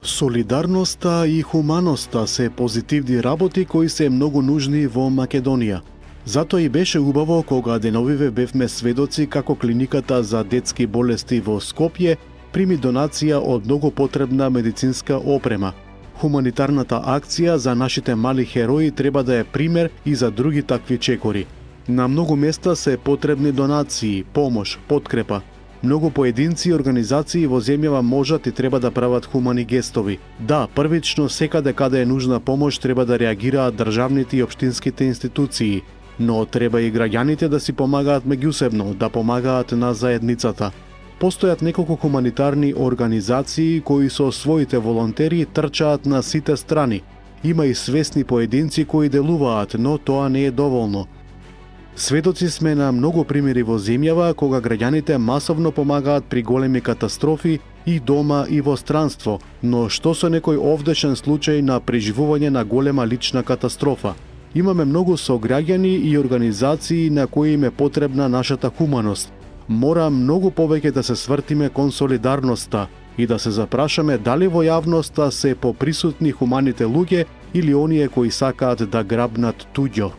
Солидарноста и хуманоста се позитивни работи кои се многу нужни во Македонија. Затоа и беше убаво кога деновиве бевме сведоци како клиниката за детски болести во Скопје прими донација од многу потребна медицинска опрема. Хуманитарната акција за нашите мали херои треба да е пример и за други такви чекори. На многу места се потребни донации, помош, подкрепа. Многу поединци и организации во земјава можат и треба да прават хумани гестови. Да, првично секаде каде е нужна помош треба да реагираат државните и општинските институции, но треба и граѓаните да си помагаат меѓусебно, да помагаат на заедницата. Постојат неколку хуманитарни организации кои со своите волонтери трчаат на сите страни. Има и свесни поединци кои делуваат, но тоа не е доволно. Сведоци сме на многу примери во земјава кога граѓаните масовно помагаат при големи катастрофи и дома и во странство, но што со некој овдешен случај на преживување на голема лична катастрофа? Имаме многу сограѓани и организации на кои им е потребна нашата хуманост. Мора многу повеќе да се свртиме кон солидарноста и да се запрашаме дали во јавноста се поприсутни хуманите луѓе или оние кои сакаат да грабнат туѓо.